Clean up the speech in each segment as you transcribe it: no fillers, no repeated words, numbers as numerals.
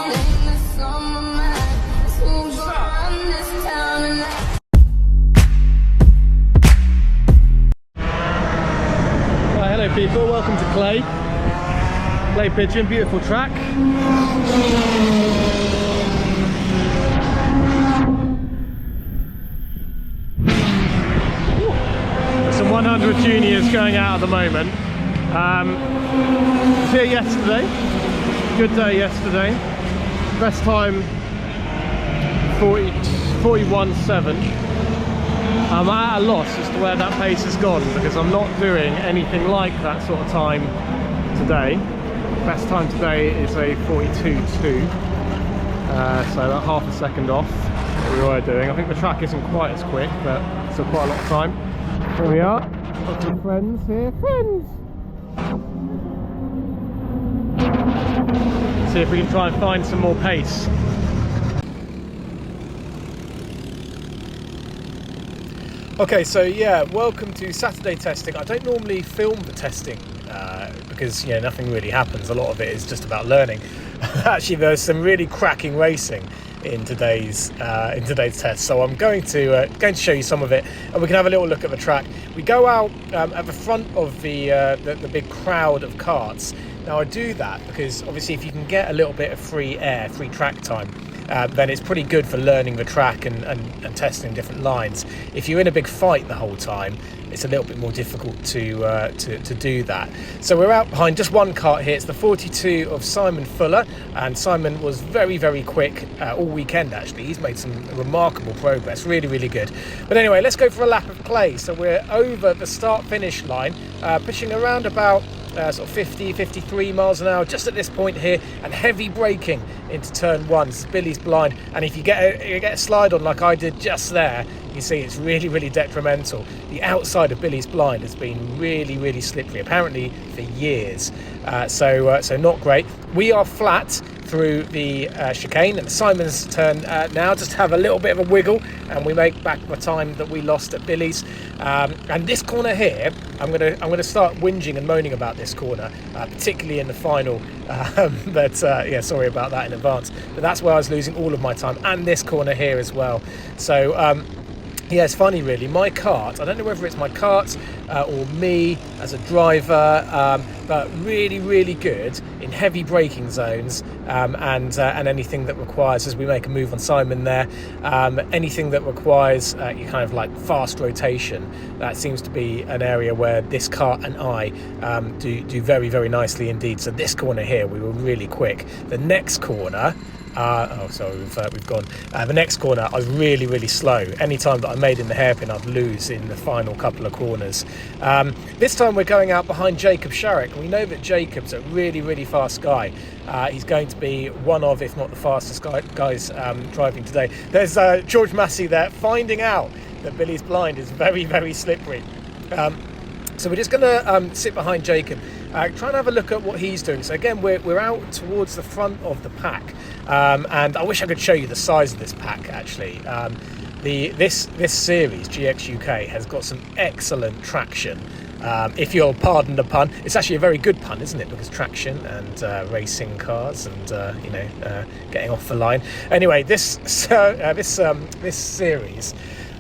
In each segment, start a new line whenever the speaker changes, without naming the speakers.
Hello people, welcome to Clay Pigeon, beautiful track. There's some 100 juniors going out at the moment. Was here yesterday, good day yesterday. Best time 41.7. I'm at a loss as to where that pace has gone because I'm not doing anything like that sort of time today. Best time today is a 42.2, so that half a second off what we were doing. I think the track isn't quite as quick, but still quite a lot of time. Here we are, got some friends here. Friends! See if we can try and find some more pace. Okay, so yeah, welcome to Saturday testing. I don't normally film the testing because nothing really happens. A lot of it is just about learning. Actually, there's some really cracking racing in today's test, so I'm going to show you some of it, and we can have a little look at the track. We go out at the front of the big crowd of karts. Now I do that because obviously if you can get a little bit of free air, free track time, then it's pretty good for learning the track and testing different lines. If you're in a big fight the whole time, it's a little bit more difficult to do that. So we're out behind just one kart here. It's the 42 of Simon Fuller, and Simon was very, very quick all weekend actually. He's made some remarkable progress, really, really good. But anyway, let's go for a lap of Clay. So we're over the start-finish line, pushing around about sort of 50-53 miles an hour just at this point here, and heavy braking into turn one. This is Billy's blind, and if you get a slide on like I did just there, you see it's really, really detrimental. The outside of Billy's blind has been really, really slippery, apparently for years. So not great. We are flat through the chicane, and Simon's turn now. Just have a little bit of a wiggle, and we make back the time that we lost at Billy's. And this corner here, I'm gonna start whinging and moaning about this corner, particularly in the final. But yeah, sorry about that in advance. But that's where I was losing all of my time, and this corner here as well. So. Yeah, it's funny really, my kart, I don't know whether it's my kart or me as a driver, but really, really good in heavy braking zones and anything that requires, as we make a move on Simon there, anything that requires you kind of like fast rotation. That seems to be an area where this kart and I do very, very nicely indeed. So this corner here, we were really quick. The next corner, we've gone. The next corner, I was really, really slow. Any time that I made in the hairpin, I'd lose in the final couple of corners. This time we're going out behind Jacob Sharrock. We know that Jacob's a really, really fast guy. He's going to be one of, if not the fastest guys driving today. There's George Massey there, finding out that Billy's blind is very, very slippery. So we're just going to sit behind Jacob, try and have a look at what he's doing. So again, we're out towards the front of the pack, and I wish I could show you the size of this pack actually. This series, GXUK, has got some excellent traction. If you'll pardon the pun, it's actually a very good pun, isn't it? Because traction and racing cars and getting off the line. Anyway, this series.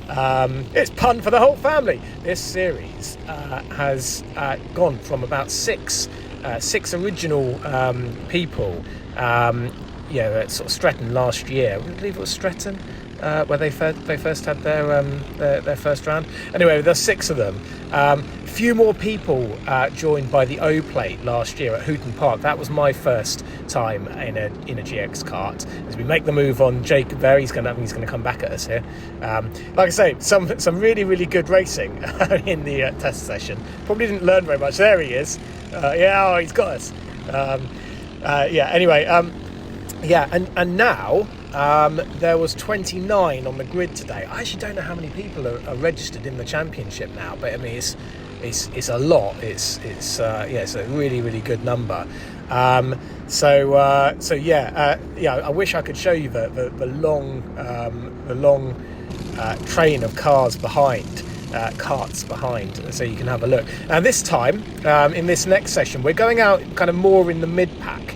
It's pun for the whole family. This series has gone from about six original people. At sort of Stretton last year. I believe it was Stretton where they first had their first round. Anyway, there's 6 of them. Few more people joined by the O plate last year at Hooton Park. That was my first time in a GX kart. As we make the move on Jacob there, he's going to come back at us here. Like I say, some really, really good racing in the test session. Probably didn't learn very much. There he is. He's got us. Anyway, and now there was 29 on the grid today. I actually don't know how many people are registered in the championship now, but I mean it's a lot. It's a really, really good number. I wish I could show you the long train of cars behind. Karts behind, so you can have a look. And this time, in this next session, we're going out kind of more in the mid pack.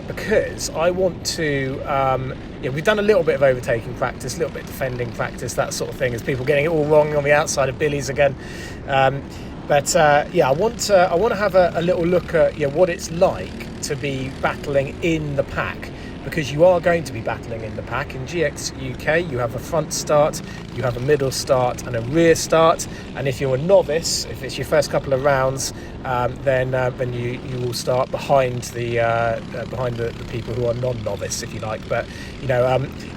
because I want to, we've done a little bit of overtaking practice, a little bit of defending practice, that sort of thing, as people getting it all wrong on the outside of Billy's again. I want to have a little look at what it's like to be battling in the pack, because you are going to be battling in the pack. In GXUK, you have a front start, you have a middle start and a rear start, and if you're a novice, if it's your first couple of rounds, then you will start behind the people who are non-novice, if you like. But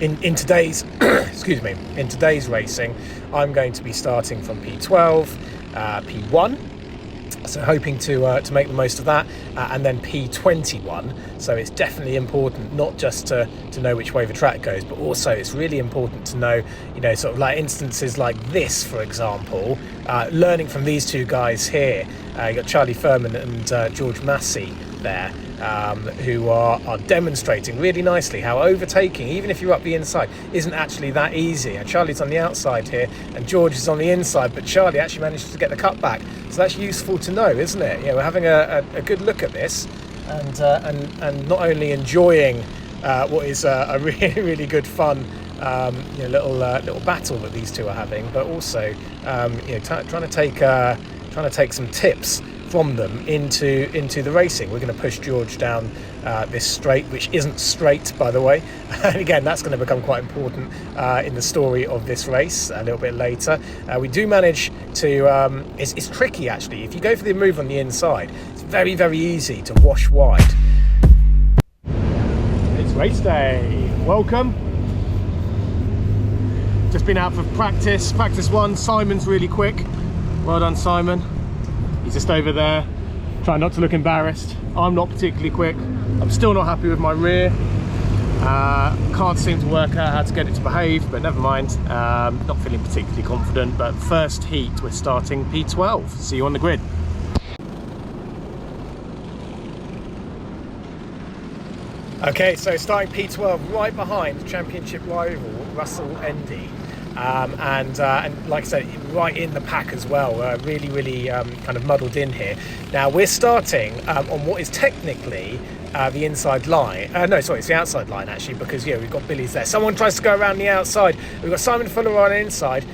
in today's in today's racing, I'm going to be starting from P12, P1. So hoping to make the most of that, and then P21. So it's definitely important not just to know which way the track goes, but also it's really important to know, sort of like instances like this, for example, learning from these two guys here. You got Charlie Furman and George Massey there, who are demonstrating really nicely how overtaking, even if you're up the inside, isn't actually that easy. And Charlie's on the outside here and George is on the inside, but Charlie actually managed to get the cut back. So that's useful to know, isn't it? We're having a good look at this, and not only enjoying what is a really, really good fun little battle that these two are having, but also trying to take some tips from them into the racing. We're going to push George down this straight, which isn't straight, by the way. And again, that's going to become quite important in the story of this race a little bit later. We do manage to, it's tricky actually. If you go for the move on the inside, it's very, very easy to wash wide. It's race day. Welcome. Just been out for practice one. Simon's really quick. Well done, Simon. He's just over there, trying not to look embarrassed. I'm not particularly quick. I'm still not happy with my rear. Can't seem to work out how to get it to behave, but never mind. Not feeling particularly confident, but first heat, we're starting P12. See you on the grid. Okay, so starting P12 right behind championship rival Russell Endy. And like I said, right in the pack as well. Really kind of muddled in here. Now we're starting on what is technically the inside line. No, sorry, it's the outside line actually, because we've got Billy's there. Someone tries to go around the outside. We've got Simon Fuller on the inside.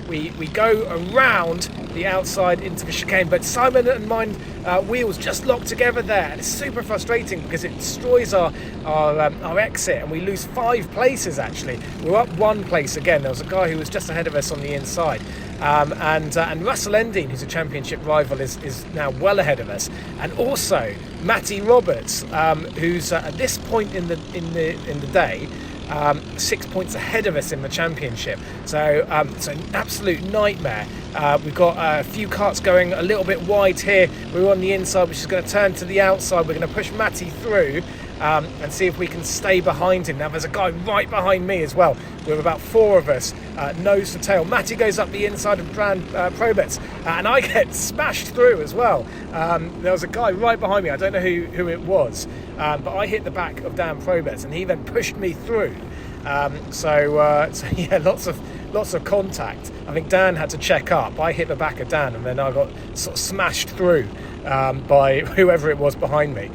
We go around the outside into the chicane, but Simon and mine wheels just locked together there, and it's super frustrating because it destroys our exit, and we lose 5 places actually. We're up 1 place again. There was a guy who was just ahead of us on the inside. And Russell Endine, who's a championship rival, is now well ahead of us, and also Matty Roberts, who's at this point in the day 6 points ahead of us in the championship. So it's an absolute nightmare. We've got a few karts going a little bit wide here. We're on the inside, which is going to turn to the outside. We're going to push Matty through and see if we can stay behind him. Now there's a guy right behind me as well. We're about 4 of us, nose to tail. Matty goes up the inside of Dan Probets, and I get smashed through as well. There was a guy right behind me. I don't know who it was, but I hit the back of Dan Probets, and he then pushed me through. So yeah, lots of contact. I think Dan had to check up. I hit the back of Dan, and then I got sort of smashed through by whoever it was behind me.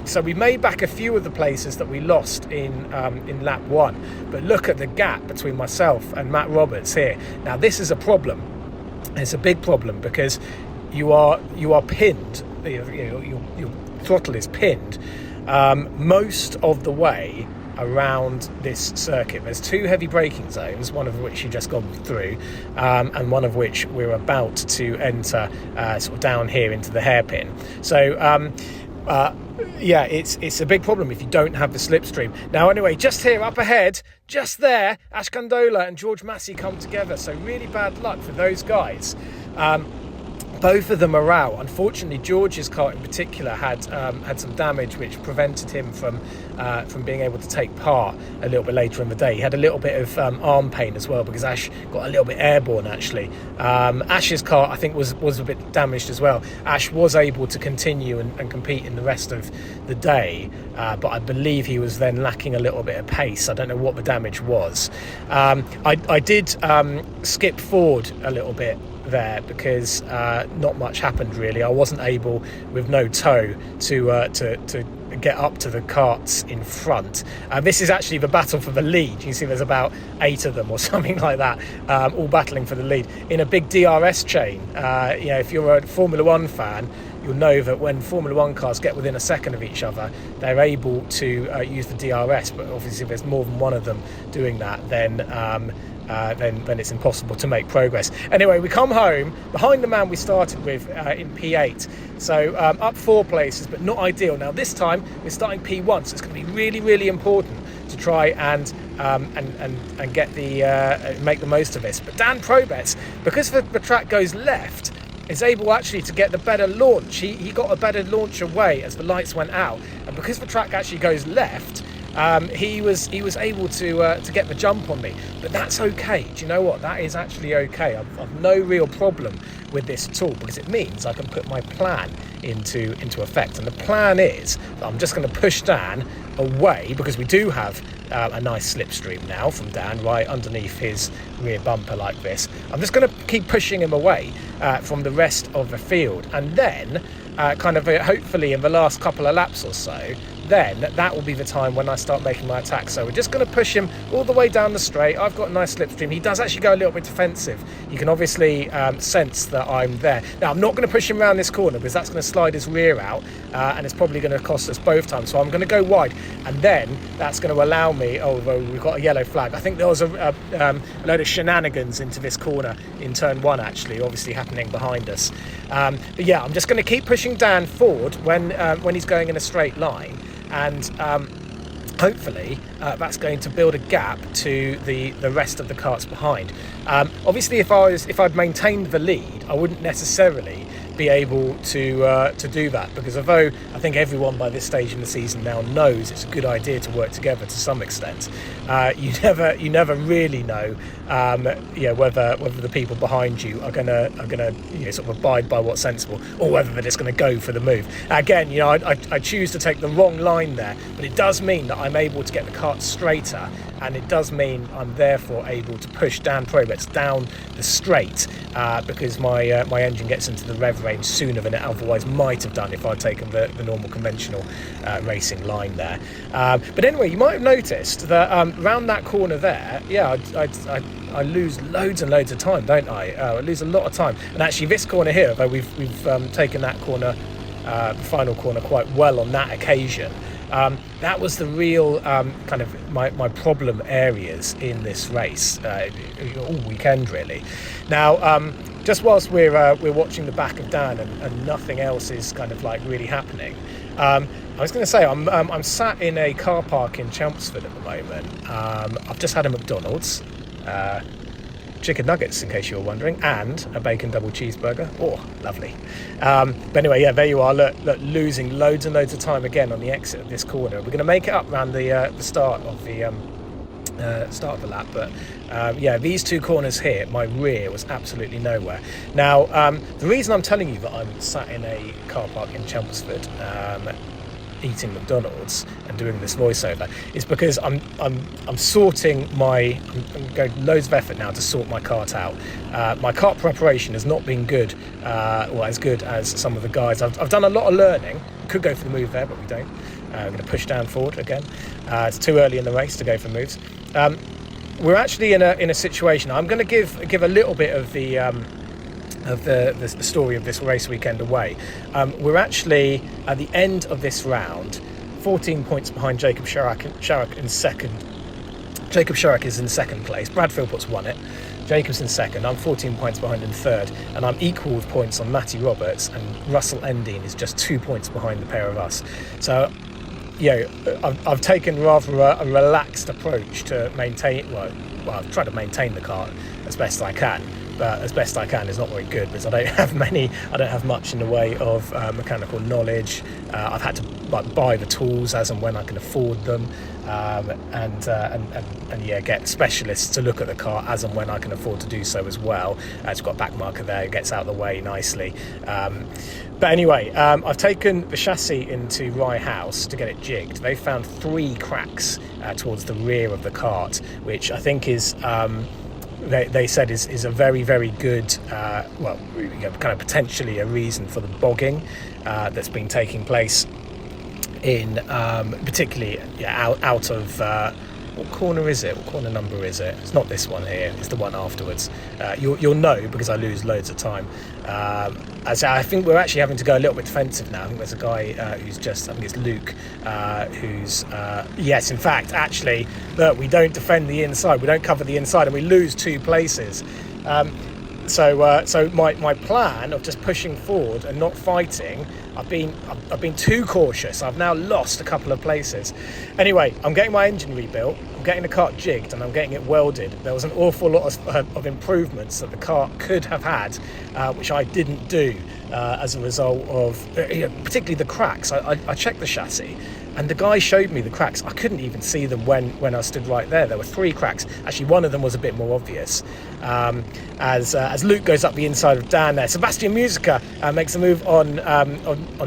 So we made back a few of the places that we lost in lap 1. But look at the gap between myself and Matt Roberts here. Now this is a problem. It's a big problem because you are pinned. Your throttle is pinned most of the way around this circuit. There's 2 heavy braking zones, one of which you just gone through, and one of which we're about to enter sort of down here into the hairpin. So yeah, it's a big problem if you don't have the slipstream. Now anyway, just here up ahead, just there, Ash Condola and George Massey come together, so really bad luck for those guys. Both of them are out. Unfortunately, George's car in particular had some damage which prevented him from being able to take part a little bit later in the day. He had a little bit of arm pain as well because Ash got a little bit airborne actually. Ash's car I think was a bit damaged as well. Ash was able to continue and compete in the rest of the day, but I believe he was then lacking a little bit of pace. I don't know what the damage was. I did skip forward a little bit there because not much happened really. I wasn't able, with no tow, to get up to the karts in front. This is actually the battle for the lead. You can see there's about 8 of them or something like that, all battling for the lead in a big DRS chain. If you're a Formula 1 fan, you'll know that when Formula 1 cars get within a second of each other, they're able to use the DRS, but obviously if there's more than one of them doing that, then it's impossible to make progress. Anyway, we come home behind the man we started with in P8, so up 4 places, but not ideal. Now this time we're starting P1, so it's going to be really, really important to try and get make the most of this. But Dan Probetz, because the track goes left, is able actually to get the better launch. He got a better launch away as the lights went out, and because the track actually goes left, he was able to get the jump on me. But that's okay. Do you know what? That is actually okay. I've no real problem with this at all, because it means I can put my plan into effect. And the plan is that I'm just going to push Dan away, because we do have a nice slipstream now from Dan right underneath his rear bumper like this. I'm just going to keep pushing him away from the rest of the field, and then hopefully in the last couple of laps or so, then that will be the time when I start making my attack. So we're just going to push him all the way down the straight. I've got a nice slipstream. He does actually go a little bit defensive. You can obviously sense that I'm there. Now, I'm not going to push him around this corner, because that's going to slide his rear out, and it's probably going to cost us both times. So I'm going to go wide, and then that's going to allow me, although we've got a yellow flag. I think there was a load of shenanigans into this corner in turn 1, actually, obviously happening behind us. But yeah, I'm just going to keep pushing Dan forward when he's going in a straight line. And hopefully that's going to build a gap to the rest of the karts behind. Obviously, if I'd maintained the lead, I wouldn't necessarily be able to do that, because although I think everyone by this stage in the season now knows it's a good idea to work together to some extent, you never really know whether the people behind you are gonna sort of abide by what's sensible, or whether they're just going to go for the move. Again, I choose to take the wrong line there, but it does mean that I'm able to get the kart straighter, and it does mean I'm therefore able to push Dan Probetz down the straight, because my engine gets into the rev range sooner than it otherwise might have done if I'd taken the normal conventional racing line there. But anyway, you might have noticed that around that corner there, I lose loads and loads of time, don't I? I lose a lot of time. And actually this corner here, though we've taken that corner, the final corner, quite well on that occasion, that was the real kind of my problem areas in this race all weekend really. Now just whilst we're watching the back of Dan and nothing else is kind of like really happening, I was going to say I'm sat in a car park in Chelmsford at the moment. I've just had a McDonald's, chicken nuggets in case you were wondering, and a bacon double cheeseburger. Oh, lovely. But anyway, yeah, there you are. Look, losing loads and loads of time again on the exit of this corner. We're going to make it up around the start of the lap, but these 2 corners here, my rear was absolutely nowhere. Now, the reason I'm telling you that I'm sat in a car park in Chelmsford eating McDonald's and doing this voiceover is because I'm going loads of effort now to sort my kart out. My kart preparation has not been good, or as good as some of the guys. I've done a lot of learning. Could go for the move there, but we don't. I'm going to push down forward again. It's too early in the race to go for moves. We're actually in a situation. I'm going to give a little bit of the story of this race weekend away. We're actually at the end of this round 14 points behind Jacob Sharrock in second. Jacob Sharrock is in second place. Brad Philpott's won it. Jacob's in second. I'm 14 points behind in third, and I'm equal with points on Matty Roberts, and Russell Endine is just 2 points behind the pair of us. So I've taken rather a relaxed approach to maintain. Well, I've tried to maintain the car as best I can, but as best I can is not very good, because I don't have much in the way of mechanical knowledge. I've had to buy the tools as and when I can afford them, and get specialists to look at the car as and when I can afford to do so as well. It's got a back marker there, it gets out of the way nicely. But anyway, I've taken the chassis into Rye House to get it jigged. They found 3 cracks towards the rear of the kart, which I think is they said is a very, very good, kind of potentially a reason for the bogging that's been taking place in particularly out of what corner is it? What corner number is it? It's not this one here. It's the one afterwards. You'll know because I lose loads of time. As I think we're actually having to go a little bit defensive now. I think there's a guy who's just, I think it's Luke, who's yes, in fact, actually, look, we don't defend the inside. We don't cover the inside, and we lose 2 places. So my plan of just pushing forward and not fighting, I've been too cautious. I've now lost a couple of places. Anyway, I'm getting my engine rebuilt. I'm getting the kart jigged and I'm getting it welded. There was an awful lot of improvements that the kart could have had, which I didn't do as a result of particularly the cracks. I checked the chassis. And the guy showed me the cracks. I couldn't even see them when I stood right there. There were 3 cracks. Actually, one of them was a bit more obvious. As Luke goes up the inside of Dan there, Sebastian Musica makes a move on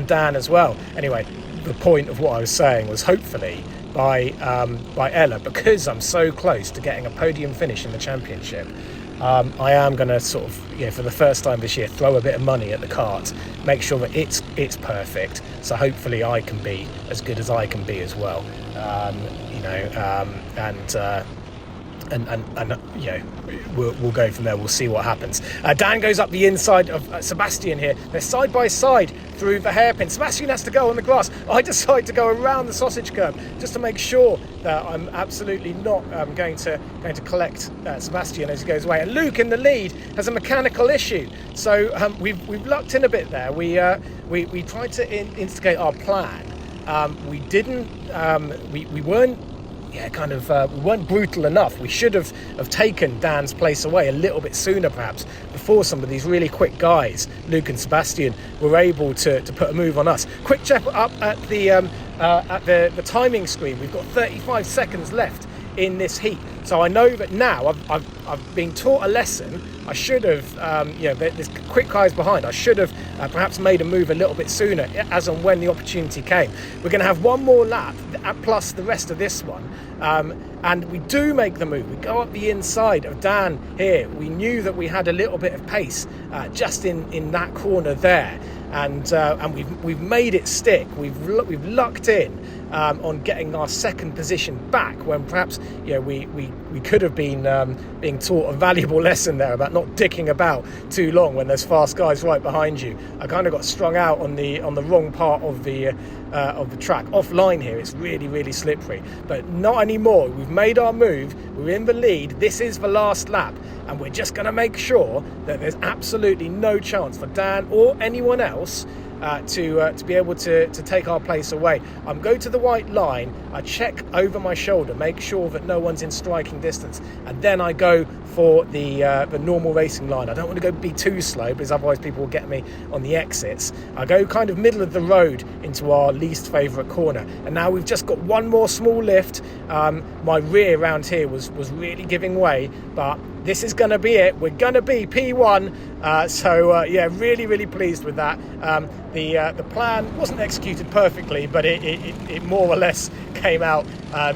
Dan as well. Anyway, the point of what I was saying was hopefully by Ella, because I'm so close to getting a podium finish in the championship, I am going to sort of, for the first time this year, throw a bit of money at the kart, make sure that it's perfect. So hopefully I can be as good as I can be as well. We'll go from there. We'll see what happens. Dan goes up the inside of Sebastian here. They're side by side through the hairpin. Sebastian has to go on the grass. I decide to go around the sausage curb just to make sure that I'm absolutely not going to collect Sebastian as he goes away. And Luke in the lead has a mechanical issue. So we've lucked in a bit there. We tried to instigate our plan. We didn't. We weren't. We weren't brutal enough. We should have taken Dan's place away a little bit sooner, perhaps, before some of these really quick guys, Luke and Sebastian, were able to put a move on us. Quick check up at the timing screen. We've got 35 seconds left in this heat. So I know that now I've been taught a lesson. I should have, there's quick guys behind. I should have perhaps made a move a little bit sooner as and when the opportunity came. We're going to have one more lap plus the rest of this one. And we do make the move. We go up the inside of Dan here. We knew that we had a little bit of pace just in that corner there. And we've made it stick. We've lucked in on getting our second position back when perhaps we could have been being taught a valuable lesson there about not dicking about too long when there's fast guys right behind you. I kind of got strung out on the wrong part of the track. Offline here, it's really, really slippery, but not anymore. We've made our move. We're in the lead. This is the last lap, and we're just going to make sure that there's absolutely no chance for Dan or anyone else to be able to take our place away. I'm going to the white line. I check over my shoulder, make sure that no one's in striking distance, and then I go for the normal racing line. I don't want to be too slow because otherwise people will get me on the exits. I go kind of middle of the road into our least favourite corner, and now we've just got one more small lift. My rear round here was really giving way, but this is going to be it. We're going to be P1. Really, really pleased with that. The plan wasn't executed perfectly, but it more or less came out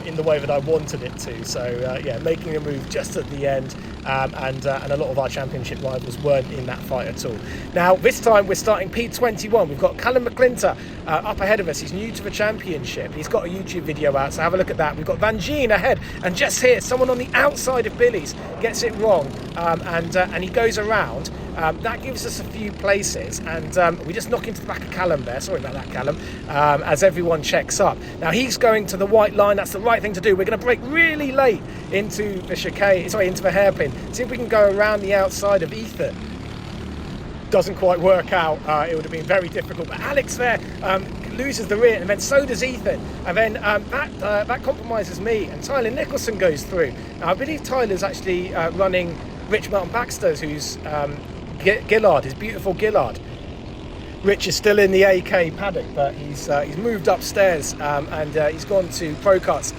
in the way that I wanted it to. So making a move just at the end, and a lot of our championship rivals weren't in that fight at all. Now this time we're starting P21. We've got Callum McClinter up ahead of us. He's new to the championship. He's got a YouTube video out, so have a look at that. We've got Van Gien ahead, and just here someone on the outside of Billy's gets it wrong, and he goes around. That gives us a few places, and we just knock into the back of Callum there. Sorry about that, Callum. As everyone checks up. Now he's going to the white line. That's the right thing to do. We're going to brake really late into the hairpin. See if we can go around the outside of Ethan. Doesn't quite work out. It would have been very difficult. But Alex there loses the rear, and then so does Ethan. And then that compromises me, and Tyler Nicholson goes through. Now I believe Tyler's actually running Rich Mountain Baxter's, who's Gillard, his beautiful Gillard. Rich is still in the AK paddock, but he's moved upstairs, and he's gone to Pro Karts,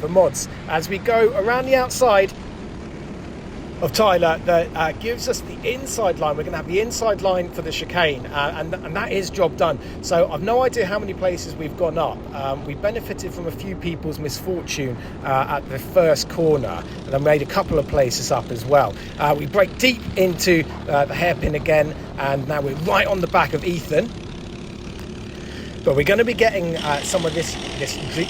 the mods. As we go around the outside, of Tyler that gives us the inside line. We're going to have the inside line for the chicane, and that is job done. So I've no idea how many places we've gone up. We benefited from a few people's misfortune at the first corner, and I made a couple of places up as well. We break deep into the hairpin again, and now we're right on the back of Ethan. But we're going to be getting some of this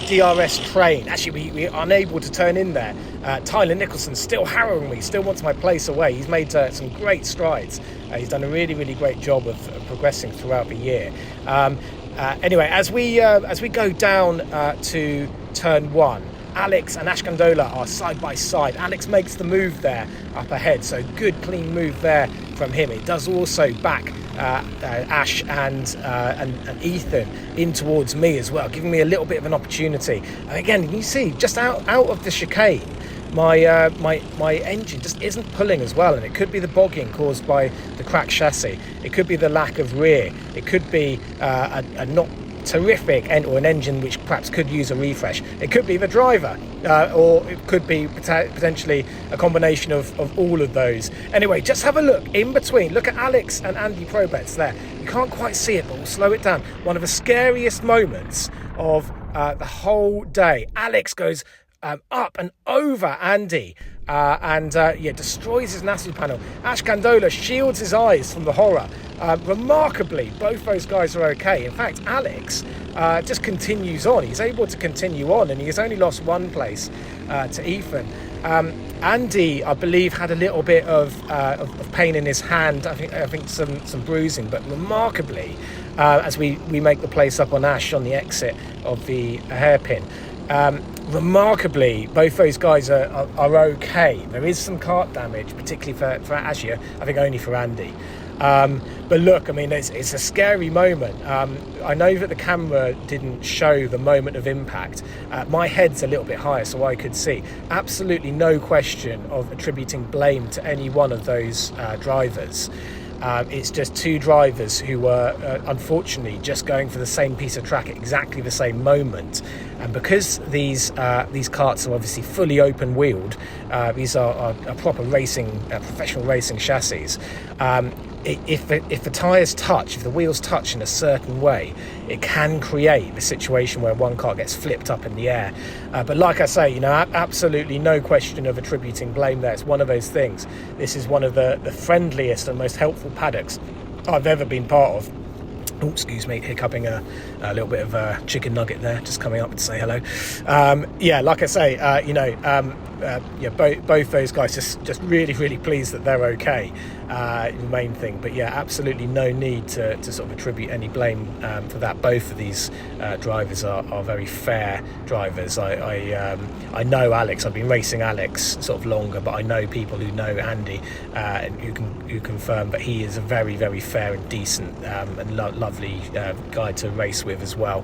DRS train. Actually, we're unable to turn in there. Tyler Nicholson still harrowing me, still wants my place away. He's made some great strides. He's done a really, really great job of progressing throughout the year. Anyway, as we go down to turn 1, Alex and Ash Gandola are side by side. Alex makes the move there up ahead, so good clean move there from him. It does also back Ash and Ethan in towards me as well, giving me a little bit of an opportunity. And again, you see just out of the chicane, my engine just isn't pulling as well, and it could be the bogging caused by the cracked chassis. It could be the lack of rear. It could be a not terrific or an engine which perhaps could use a refresh. It could be the driver, or it could be potentially a combination of all of those. Anyway, just have a look in between. Look at Alex and Andy Probets there. You can't quite see it, but we'll slow it down. One of the scariest moments of the whole day. Alex goes up and over Andy and destroys his nacelle panel. Ash Gandola shields his eyes from the horror. Remarkably, both those guys are okay. In fact, Alex just continues on. He's able to continue on, and he's only lost one place to Ethan. Andy, I believe, had a little bit of pain in his hand. I think some bruising, but remarkably, as we make the place up on Ash on the exit of the hairpin. Remarkably, both those guys are okay. There is some kart damage, particularly for Asia. I think only for Andy. But look, I mean, it's a scary moment. I know that the camera didn't show the moment of impact. My head's a little bit higher, so I could see. Absolutely no question of attributing blame to any one of those drivers. It's just two drivers who were unfortunately just going for the same piece of track at exactly the same moment, and because these karts are obviously fully open wheeled, these are proper racing, professional racing chassis. If the tyres touch, if the wheels touch in a certain way, it can create the situation where one car gets flipped up in the air. But like I say, absolutely no question of attributing blame there. It's one of those things. This is one of the friendliest and most helpful paddocks I've ever been part of. Oh, excuse me, hiccuping a little bit of a chicken nugget there, just coming up to say hello. Like I say, both those guys just really, really pleased that they're okay. The main thing, but yeah, absolutely no need to sort of attribute any blame for that. Both of these drivers are very fair drivers. I know Alex. I've been racing Alex sort of longer, but I know people who know Andy who confirm that he is a very, very fair and decent and lovely guy to race with as well.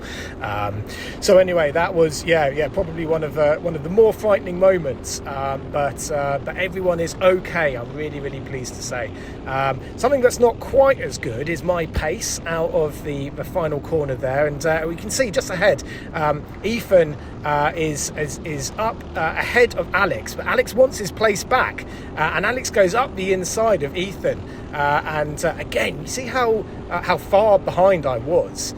So anyway, that was probably one of the more frightening moments. But everyone is okay. I'm really, really pleased to say. Something that's not quite as good is my pace out of the final corner there, and we can see just ahead Ethan is up ahead of Alex, but Alex wants his place back, and Alex goes up the inside of Ethan, and again you see how far behind I was.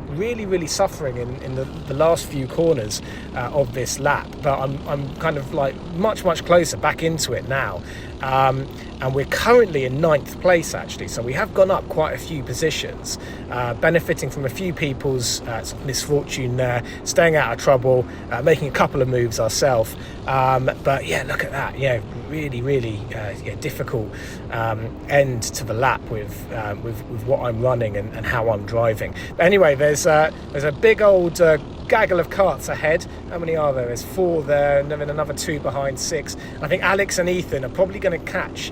Really, really suffering in the last few corners of this lap, but I'm kind of like much closer back into it now, and we're currently in 9th place actually, so we have gone up quite a few positions, benefiting from a few people's misfortune there, staying out of trouble, making a couple of moves ourselves, but yeah, look at that, really, really difficult end to the lap with what I'm running and how I'm driving. But anyway, there's a big old gaggle of karts ahead. How many are there? There's 4 there, and then another 2 behind, 6. I think Alex and Ethan are probably going to catch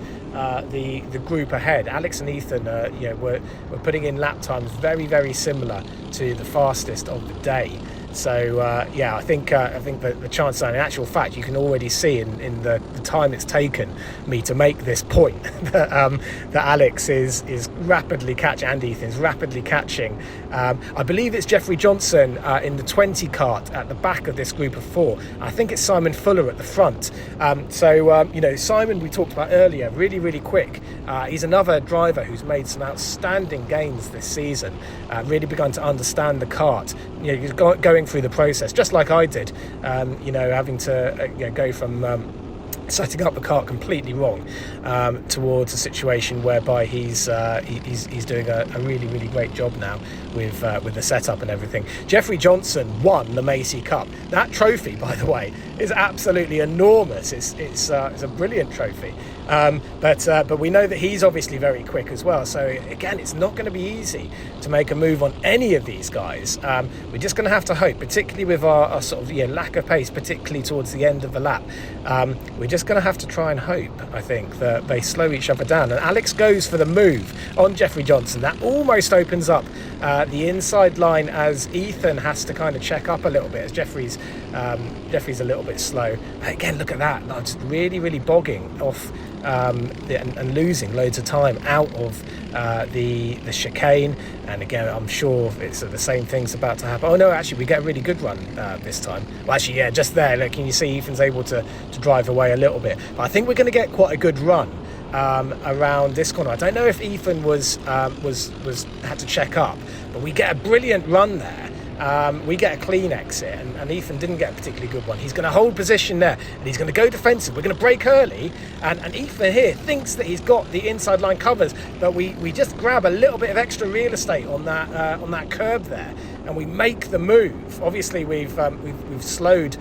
the group ahead. Alex and Ethan were putting in lap times very, very similar to the fastest of the day. So yeah, I think that the chances are, in actual fact, you can already see in the time it's taken me to make this point that Alex is rapidly catching, and Ethan's rapidly catching. I believe it's Jeffrey Johnson in the 20 cart at the back of this group of 4. I think it's Simon Fuller at the front. You know, Simon, we talked about earlier, really quick. He's another driver who's made some outstanding gains this season. Really begun to understand the kart. You know, he's going through the process just like I did. You know, having to go from setting up the kart completely wrong towards a situation whereby he's doing a really great job now with the setup and everything. Jeffrey Johnson won the Macy Cup. That trophy, by the way, is absolutely enormous. It's a brilliant trophy. But we know that he's obviously very quick as well. So again, it's not going to be easy to make a move on any of these guys. We're just going to have to hope, particularly with our sort of lack of pace, particularly towards the end of the lap. We're just going to have to try and hope, I think, that they slow each other down. And Alex goes for the move on Jeffrey Johnson. That almost opens up the inside line as Ethan has to kind of check up a little bit, as Jeffrey's a little bit slow. Again, look at that. I'm just really bogging off and losing loads of time out of the chicane. And again, I'm sure it's the same thing's about to happen. Oh no, actually we get a really good run this time. Well, actually, yeah, just there, look, can you see Ethan's able to drive away a little bit. But I think we're going to get quite a good run around this corner. I don't know if Ethan had to check up, but we get a brilliant run there. We get a clean exit, and Ethan didn't get a particularly good one. He's going to hold position there, and he's going to go defensive. We're going to brake early, and Ethan here thinks that he's got the inside line covers, but we just grab a little bit of extra real estate on that curb there, and we make the move. Obviously, we've slowed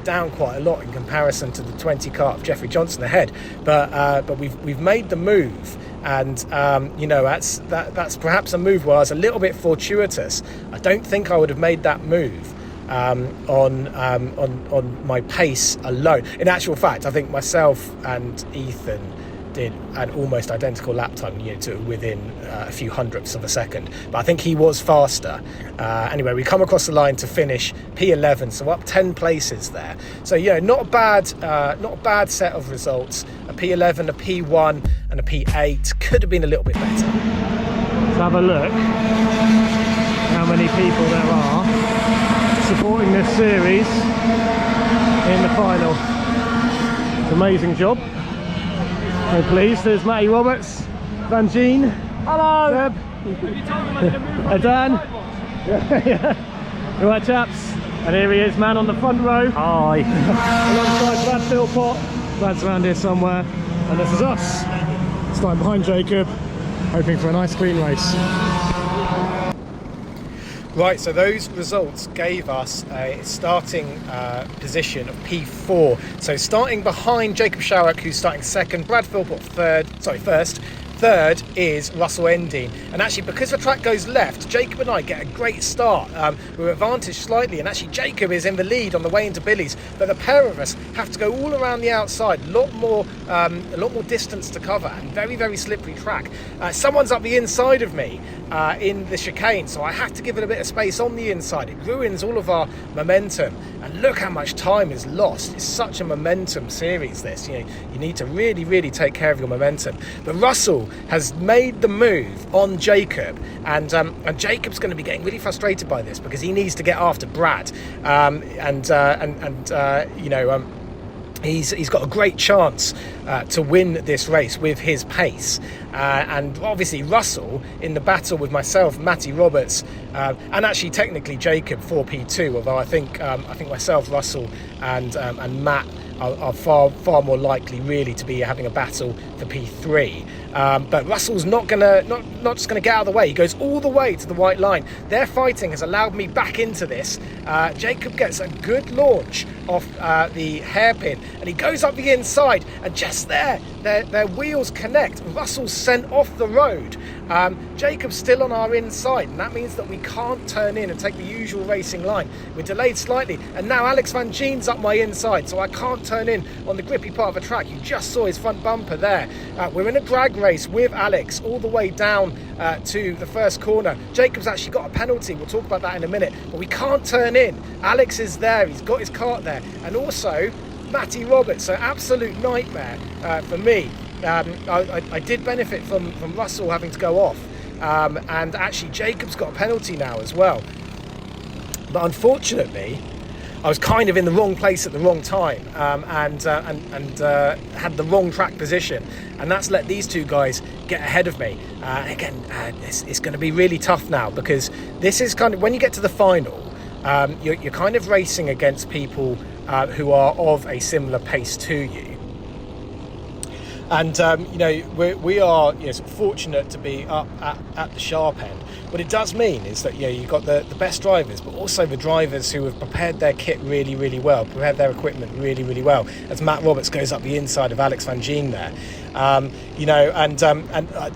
down quite a lot in comparison to the 20 kart of Jeffrey Johnson ahead, but we've made the move. And that's perhaps a move where I was a little bit fortuitous. I don't think I would have made that move on my pace alone. In actual fact, I think myself and Ethan did an almost identical lap time, to within a few hundredths of a second. But I think he was faster. Anyway, we come across the line to finish P11, so up 10 places there. So not a bad set of results. A P11, a P1, and a P8 could have been a little bit better. Let's have a look how many people there are supporting this series in the final. It's an amazing job. So pleased. There's Matty Roberts, Van Gene, hello, Seb, Dan, yeah. Right chaps, and here he is, man on the front row. Hi. Alongside Brad Philpott. Brad's around here somewhere, and this is us, starting behind Jacob, hoping for a nice clean race. Right, so those results gave us a starting position of P4. So starting behind Jacob Sharrock, who's starting second, Brad Philpott first. Third is Russell Endine. And actually, because the track goes left, Jacob and I get a great start. We're advantaged slightly, and actually Jacob is in the lead on the way into Billy's. But the pair of us have to go all around the outside, a lot more distance to cover, and very slippery track. Someone's up the inside of me in the chicane, so I have to give it a bit of space on the inside. It ruins all of our momentum, and look how much time is lost. It's such a momentum series, this. You need to really take care of your momentum. But Russell has made the move on Jacob, and Jacob's going to be getting really frustrated by this because he needs to get after Brad, He's got a great chance to win this race with his pace, and obviously Russell in the battle with myself, Matty Roberts, and actually technically Jacob for P2. Although I think myself, Russell, and Matt are far more likely really to be having a battle for P3. But Russell's not just gonna get out of the way. He goes all the way to the white line. Their fighting has allowed me back into this. Jacob gets a good launch off the hairpin, and he goes up the inside, and just there, their wheels connect. Russell's sent off the road. Jacob's still on our inside, and that means that we can't turn in and take the usual racing line. We're delayed slightly, and now Alex Van Geen's up my inside, so I can't turn in on the grippy part of the track. You just saw his front bumper there. We're in a drag race with Alex all the way down to the first corner. Jacob's actually got a penalty. We'll talk about that in a minute, but we can't turn in. Alex is there. He's got his kart there, and also Matty Roberts. So absolute nightmare for me. I did benefit from Russell having to go off, and actually Jacob's got a penalty now as well. But unfortunately, I was kind of in the wrong place at the wrong time, and had the wrong track position, and that's let these two guys get ahead of me. Again, it's going to be really tough now, because this is kind of, when you get to the final, you're kind of racing against people who are of a similar pace to you. And we are sort of fortunate to be up at the sharp end. What it does mean is that you've got the best drivers, but also the drivers who have prepared their kit really, really well, prepared their equipment really, really well. As Matt Roberts goes up the inside of Alex Van Geen there, and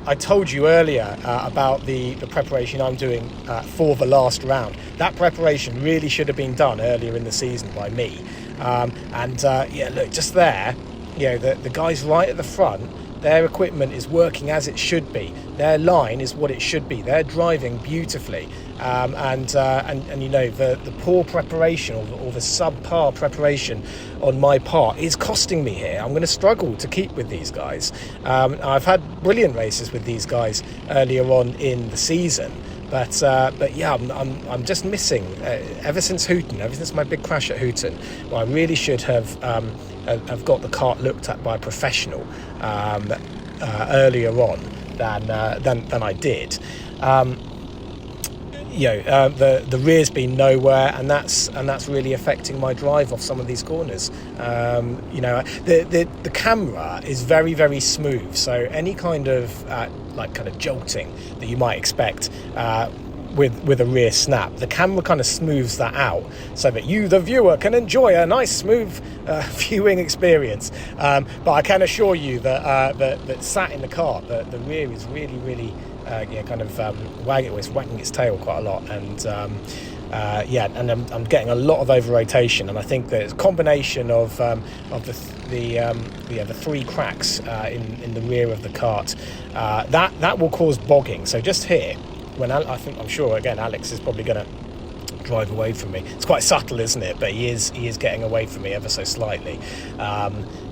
I told you earlier about the preparation I'm doing for the last round. That preparation really should have been done earlier in the season by me. Look, just there. The guys right at the front, their equipment is working as it should be. Their line is what it should be. They're driving beautifully. The poor preparation or the subpar preparation on my part is costing me here. I'm going to struggle to keep with these guys. I've had brilliant races with these guys earlier on in the season. But I'm just missing ever since Hooton, ever since my big crash at Hooton. Well, I really should have got the kart looked at by a professional earlier on than I did. The rear's been nowhere, and that's really affecting my drive off some of these corners. The camera is very, very smooth, so any kind of jolting that you might expect with a rear snap, the camera kind of smooths that out so that you, the viewer, can enjoy a nice smooth viewing experience. But I can assure you that sat in the car, the rear is really, really wagging its tail quite a lot, and I'm getting a lot of over rotation, and I think that it's a combination of the three cracks in the rear of the kart that will cause bogging. So just here, when I'm sure again Alex is probably going to drive away from me. It's quite subtle, isn't it? But he is getting away from me ever so slightly.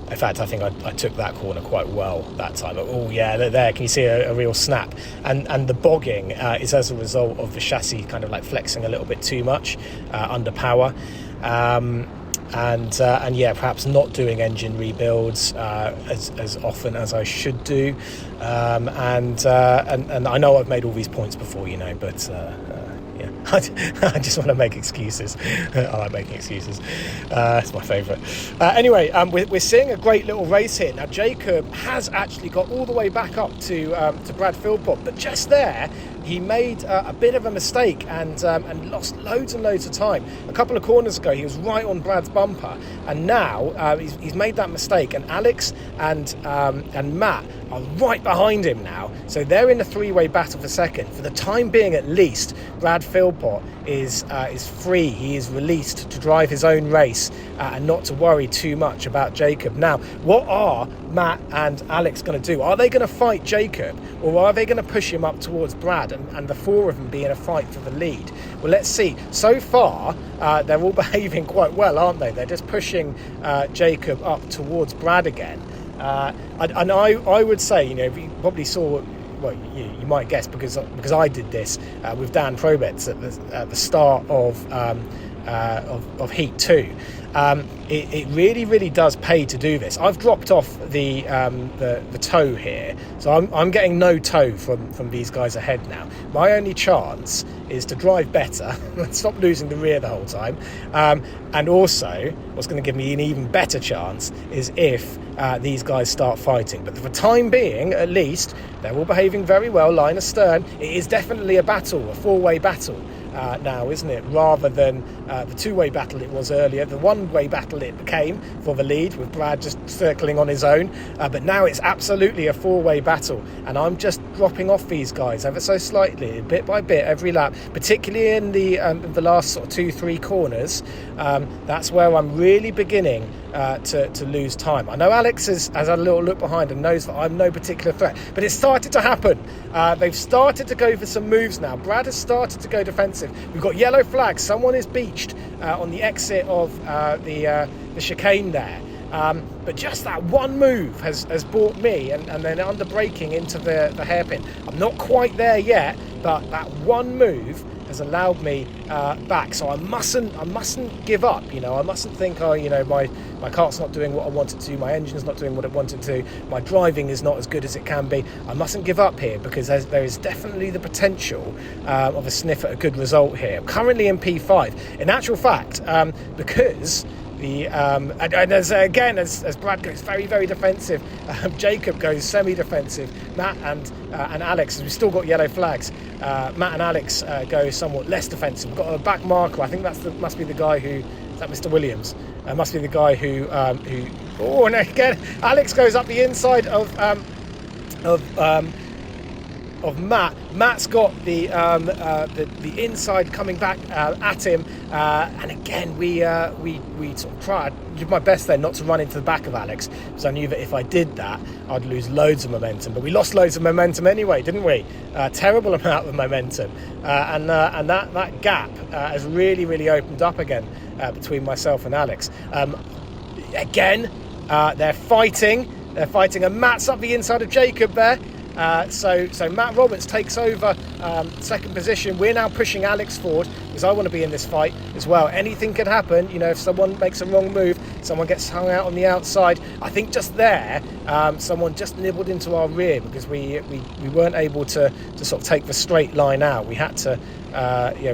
In fact, I think I took that corner quite well that time. Oh yeah, there. Can you see a real snap? And the bogging is as a result of the chassis kind of like flexing a little bit too much under power. Perhaps not doing engine rebuilds as often as I should do. And I know I've made all these points before, but I just want to make excuses. I like making excuses. It's my favourite. Anyway, we're seeing a great little race here. Now, Jacob has actually got all the way back up to Brad Philpott, but just there, he made a bit of a mistake and lost loads and loads of time. A couple of corners ago, he was right on Brad's bumper, and now he's made that mistake. And Alex and Matt are right behind him now, so they're in a three-way battle for second. For the time being, at least, Brad Philpott is free. He is released to drive his own race and not to worry too much about Jacob. Now, what are Matt and Alex going to do? Are they going to fight Jacob, or are they going to push him up towards Brad and the four of them be in a fight for the lead? Well, let's see. So far, they're all behaving quite well, aren't they? They're just pushing Jacob up towards Brad again. I would say, you probably saw, well, you might guess because I did this with Dan Probetz at the start of Heat 2. It really, really does pay to do this. I've dropped off the toe here, so I'm getting no toe from these guys ahead now. My only chance is to drive better and stop losing the rear the whole time. And also, what's going to give me an even better chance is if these guys start fighting. But for the time being, at least, they're all behaving very well, line astern. It is definitely a battle, a four-way battle. now, isn't it? Rather than the two-way battle it was earlier, the one-way battle it became for the lead, with Brad just circling on his own. But now it's absolutely a four-way battle, and I'm just dropping off these guys ever so slightly, bit by bit, every lap, particularly in the last sort of 2-3 corners. That's where I'm really beginning to lose time. I know Alex has had a little look behind and knows that I'm no particular threat, but it's started to happen. They've started to go for some moves now. Brad has started to go defensive. We've got yellow flags. Someone is beached on the exit of the chicane there. But just that one move has brought me and then under braking into the hairpin. I'm not quite there yet, but that one move has allowed me back. So I mustn't give up. I mustn't think, my cart's not doing what I want it to, my engine's not doing what it wanted to, my driving is not as good as it can be. I mustn't give up here, because there is definitely the potential of a sniff at a good result here. I'm currently in P5. In actual fact, because as Brad goes very, very defensive, Jacob goes semi-defensive, Matt and Alex, as we've still got yellow flags, Matt and Alex go somewhat less defensive. We've got a back marker. I think must be the guy who, is that Mr. Williams? Must be the guy who oh, and again Alex goes up the inside of Matt. Matt's got the inside coming back at him, and again we sort of tried. I did my best there not to run into the back of Alex, because I knew that if I did that I'd lose loads of momentum. But we lost loads of momentum anyway, didn't we? Terrible amount of momentum, and that gap has really opened up again between myself and Alex. Again, they're fighting, and Matt's up the inside of Jacob there. So Matt Roberts takes over second position. We're now pushing Alex forward, because I want to be in this fight as well. Anything can happen, if someone makes a wrong move, someone gets hung out on the outside. I think just there, someone just nibbled into our rear, because we weren't able to sort of take the straight line out. We had to,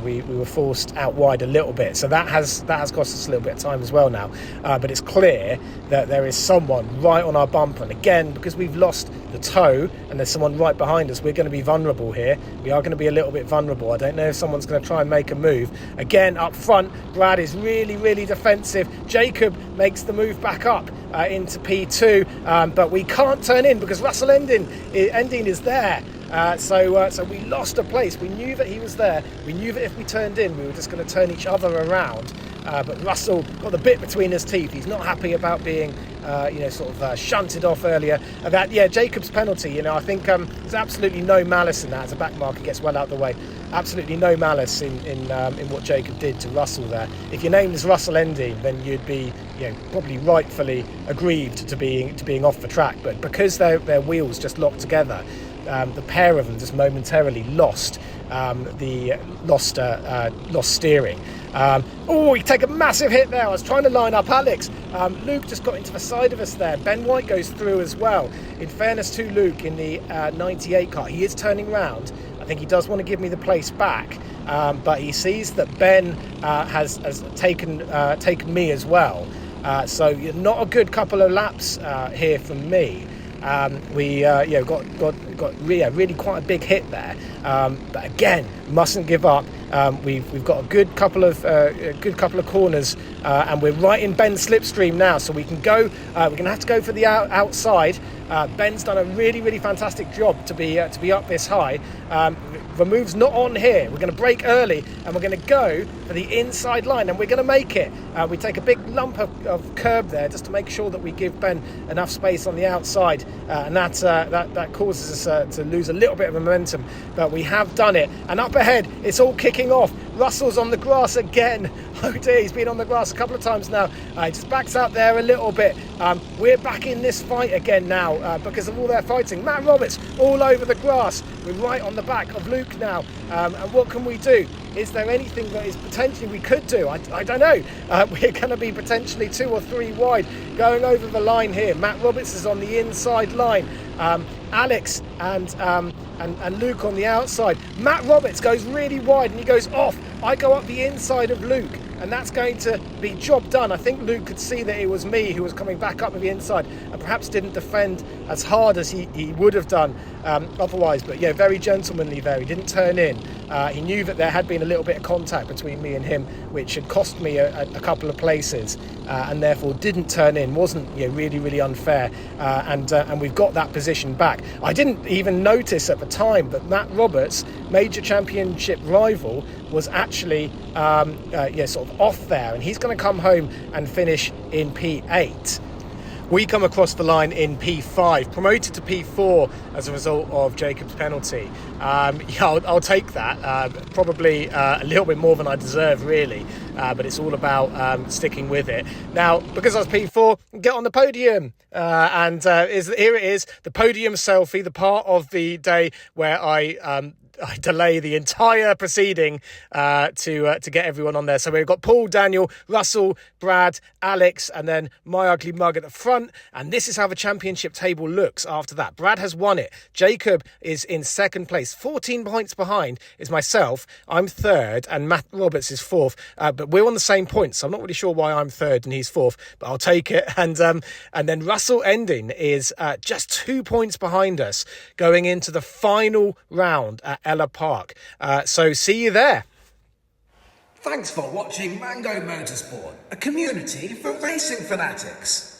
we were forced out wide a little bit. So that has cost us a little bit of time as well now. But it's clear that there is someone right on our bumper. And again, because we've lost the toe and there's someone right behind us, we're going to be vulnerable here. We are going to be a little bit vulnerable. I don't know if someone's going to try and make a move. Again, up front, Brad is really defensive. Jacob makes the move back up into P2, but we can't turn in because Russell Ending is there. So we lost a place. We knew that he was there. We knew that if we turned in, we were just going to turn each other around. But Russell got the bit between his teeth. He's not happy about being, shunted off earlier. Jacob's penalty. I think there's absolutely no malice in that. As a back marker gets well out the way, absolutely no malice in what Jacob did to Russell there. If your name is Russell Ending, then you'd be, probably rightfully aggrieved to being off the track. But because their wheels just locked together, the pair of them just momentarily lost steering. He take a massive hit there. I was trying to line up Alex. Luke just got into the side of us there. Ben White goes through as well. In fairness to Luke, in the 98 car, he is turning round. I think he does want to give me the place back, but he sees that Ben has taken me as well. So not a good couple of laps here from me. We got really quite a big hit there, but again, mustn't give up. We've got a good couple of corners, and we're right in Ben's slipstream now, so we can go. We're going to have to go for the outside. Ben's done a really fantastic job to be up this high. The move's not on here. We're going to brake early, and we're going to go for the inside line, and we're going to make it. We take a big lump of curb there just to make sure that we give Ben enough space on the outside, and that causes us to lose a little bit of momentum. But we have done it, and up ahead, it's all kicking off. Russell's on the grass again. Oh dear, he's been on the grass a couple of times now. He just backs out there a little bit. We're back in this fight again now because of all their fighting. Matt Roberts all over the grass. We're right on the back of Luke now. And what can we do? Is there anything that is potentially we could do? I don't know. We're going to be potentially 2 or 3 wide going over the line here. Matt Roberts is on the inside line. Alex and Luke on the outside. Matt Roberts goes really wide and he goes off. I go up the inside of Luke. and that's going to be job done. I think Luke could see that it was me who was coming back up with the inside and perhaps didn't defend as hard as he would have done otherwise. But yeah, very gentlemanly there. He didn't turn in. He knew that there had been a little bit of contact between me and him, which had cost me a couple of places, and therefore didn't turn in. Wasn't really unfair, and we've got that position back. I didn't even notice at the time that Matt Roberts, major championship rival, was actually sort of off there, and he's going to come home and finish in P8. We come across the line in P5, promoted to P4 as a result of Jacob's penalty. I'll take that. Probably a little bit more than I deserve, really, but it's all about sticking with it. Now, because I was P4, get on the podium. Here it is, the podium selfie, the part of the day where I delay the entire proceeding to get everyone on there. So we've got Paul, Daniel, Russell, Brad, Alex, and then my ugly mug at the front. And this is how the championship table looks after that. Brad has won it. Jacob is in second place. 14 points behind is myself. I'm third, and Matt Roberts is fourth. But we're on the same points, so I'm not really sure why I'm third and he's fourth, but I'll take it. And then Russell Ending is just 2 points behind us going into the final round at Ella Park. So see you there.
Thanks for watching Mango Motorsport, a community for racing fanatics.